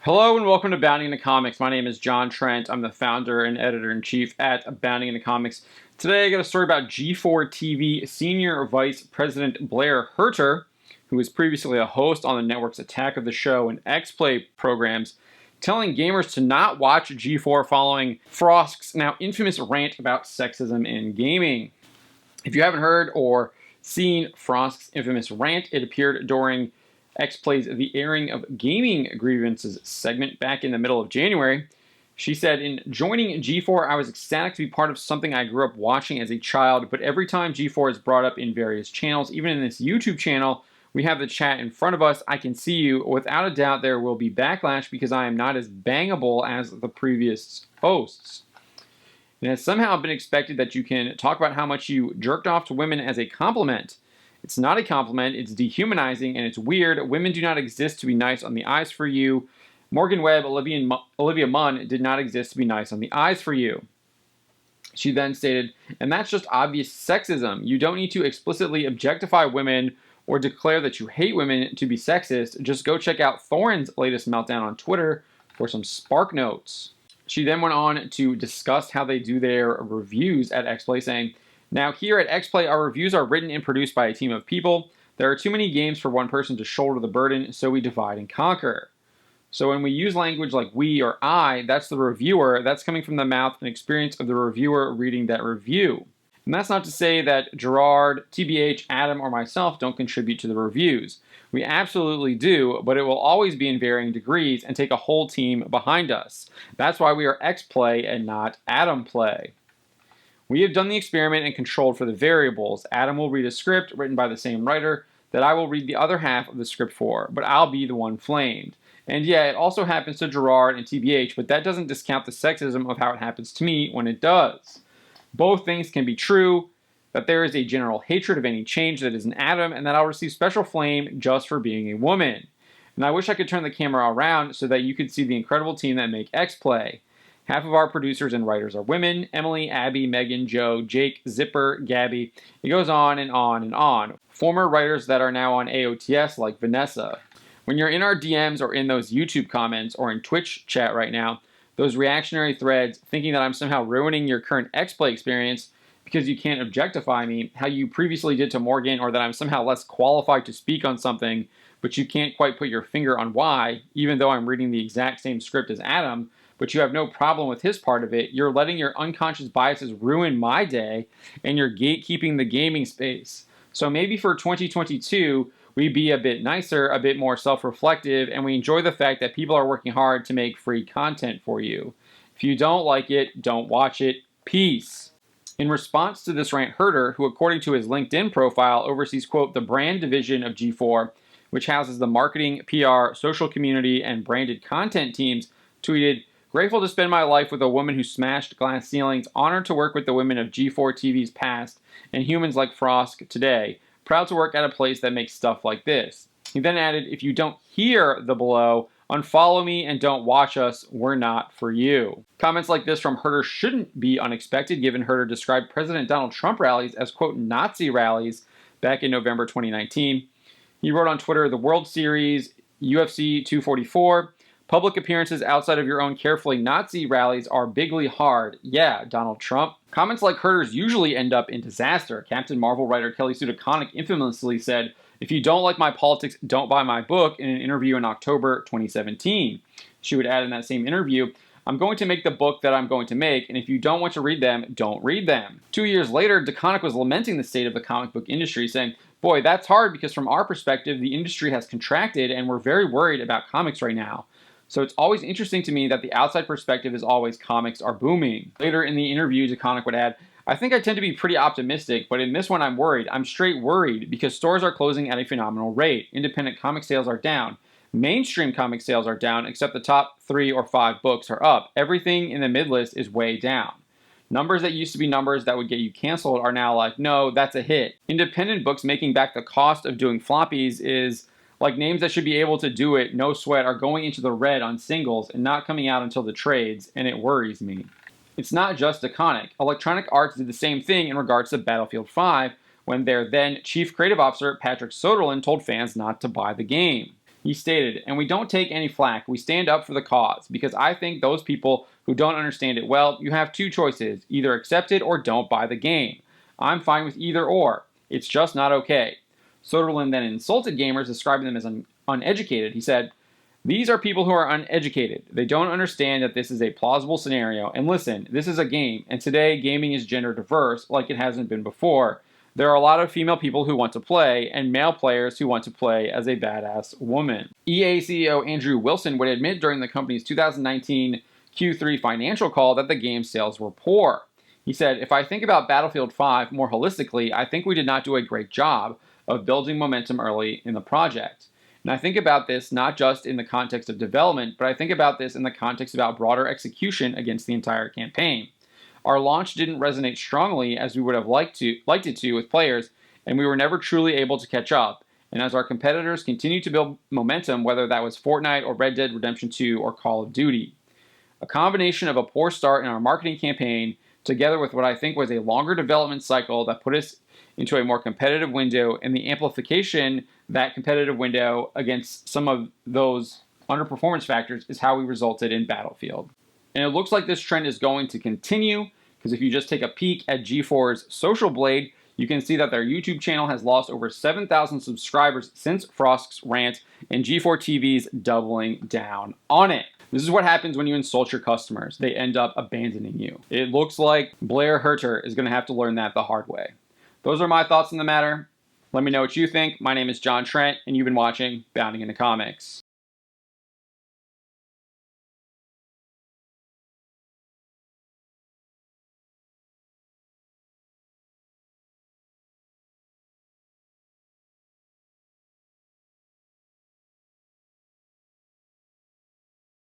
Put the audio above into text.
Hello and welcome to Bounding into Comics. My name is John Trent. I'm the founder and editor-in-chief at Bounding into Comics. Today I got a story about G4 TV Senior Vice President Blair Herter, who was previously a host on the network's Attack of the Show and X-Play programs, telling gamers to not watch G4 following Frosk's now infamous rant about sexism in gaming. If you haven't heard or seen Frosk's infamous rant, it appeared during X-Play's The Airing of Gaming Grievances segment back in the middle of January. She said, "In joining G4, I was ecstatic to be part of something I grew up watching as a child, but every time G4 is brought up in various channels, even in this YouTube channel, we have the chat in front of us. I can see you. Without a doubt, there will be backlash because I am not as bangable as the previous hosts. It has somehow been expected that you can talk about how much you jerked off to women as a compliment. It's not a compliment, it's dehumanizing, and it's weird. Women do not exist to be nice on the eyes for you. Morgan Webb, Olivia Munn did not exist to be nice on the eyes for you." She then stated, "And that's just obvious sexism. You don't need to explicitly objectify women or declare that you hate women to be sexist. Just go check out Thorin's latest meltdown on Twitter for some spark notes." She then went on to discuss how they do their reviews at X-Play, saying, "Now here at X-Play, our reviews are written and produced by a team of people. There are too many games for one person to shoulder the burden, so we divide and conquer. So when we use language like we or I, that's the reviewer. That's coming from the mouth and experience of the reviewer reading that review. And that's not to say that Gerard, TBH, Adam, or myself don't contribute to the reviews. We absolutely do, but it will always be in varying degrees and take a whole team behind us. That's why we are X-Play and not Adam Play. We have done the experiment and controlled for the variables. Adam will read a script written by the same writer that I will read the other half of the script for, but I'll be the one flamed. And yeah, it also happens to Gerard and TBH, but that doesn't discount the sexism of how it happens to me when it does. Both things can be true, that there is a general hatred of any change that is an Adam, and that I'll receive special flame just for being a woman. And I wish I could turn the camera around so that you could see the incredible team that make X-Play. Half of our producers and writers are women: Emily, Abby, Megan, Joe, Jake, Zipper, Gabby. It goes on and on and on. Former writers that are now on AOTS like Vanessa. When you're in our DMs or in those YouTube comments or in Twitch chat right now, those reactionary threads thinking that I'm somehow ruining your current X-Play experience because you can't objectify me, how you previously did to Morgan, or that I'm somehow less qualified to speak on something, but you can't quite put your finger on why, even though I'm reading the exact same script as Adam, but you have no problem with his part of it. You're letting your unconscious biases ruin my day, and you're gatekeeping the gaming space. So maybe for 2022, we be a bit nicer, a bit more self-reflective, and we enjoy the fact that people are working hard to make free content for you. If you don't like it, don't watch it. Peace." In response to this rant, Herter, who according to his LinkedIn profile oversees, quote, the brand division of G4, which houses the marketing, PR, social community, and branded content teams, tweeted, "Grateful to spend my life with a woman who smashed glass ceilings, honored to work with the women of G4 TV's past, and humans like Frosk today. Proud to work at a place that makes stuff like this." He then added, "If you don't hear the below, unfollow me and don't watch us. We're not for you." Comments like this from Herter shouldn't be unexpected, given Herter described President Donald Trump rallies as, quote, Nazi rallies back in November 2019. He wrote on Twitter, "The World Series, UFC 244, public appearances outside of your own carefully Nazi rallies are bigly hard. Yeah, Donald Trump." Comments like Herter's usually end up in disaster. Captain Marvel writer Kelly Sue DeConnick infamously said, "If you don't like my politics, don't buy my book," in an interview in October 2017. She would add in that same interview, "I'm going to make the book that I'm going to make, and if you don't want to read them, don't read them." 2 years later, DeConnick was lamenting the state of the comic book industry, saying, "Boy, that's hard because from our perspective, the industry has contracted and we're very worried about comics right now. So it's always interesting to me that the outside perspective is always comics are booming." Later in the interview, DeConnick would add, "I think I tend to be pretty optimistic, but in this one I'm worried. I'm straight worried because stores are closing at a phenomenal rate. Independent comic sales are down. Mainstream comic sales are down, except the top 3 or 5 books are up. Everything in the mid-list is way down. Numbers that used to be numbers that would get you canceled are now like, no, that's a hit. Independent books making back the cost of doing floppies is like names that should be able to do it, no sweat, are going into the red on singles and not coming out until the trades, and it worries me." It's not just DeConnick. Electronic Arts did the same thing in regards to Battlefield 5, when their then Chief Creative Officer, Patrick Soderlund, told fans not to buy the game. He stated, "And we don't take any flack, we stand up for the cause, because I think those people who don't understand it, well, you have two choices, either accept it or don't buy the game. I'm fine with either or. It's just not okay." Soderlund then insulted gamers, describing them as uneducated. He said, "These are people who are uneducated. They don't understand that this is a plausible scenario. And listen, this is a game, and today gaming is gender diverse like it hasn't been before. There are a lot of female people who want to play, and male players who want to play as a badass woman." EA CEO Andrew Wilson would admit during the company's 2019 Q3 financial call that the game's sales were poor. He said, "If I think about Battlefield 5 more holistically, I think we did not do a great job of building momentum early in the project. And I think about this not just in the context of development, but I think about this in the context about broader execution against the entire campaign. Our launch didn't resonate strongly as we would have liked it to with players, and we were never truly able to catch up. And as our competitors continued to build momentum, whether that was Fortnite or Red Dead Redemption 2 or Call of Duty. A combination of a poor start in our marketing campaign, together with what I think was a longer development cycle that put us into a more competitive window, and the amplification that competitive window against some of those underperformance factors is how we resulted in Battlefield." And it looks like this trend is going to continue, because if you just take a peek at G4's Social Blade, you can see that their YouTube channel has lost over 7,000 subscribers since Frosks Rant, and G4 TV's doubling down on it. This is what happens when you insult your customers. They end up abandoning you. It looks like Blair Herter is going to have to learn that the hard way. Those are my thoughts on the matter. Let me know what you think. My name is John Trent, and you've been watching Bounding into Comics.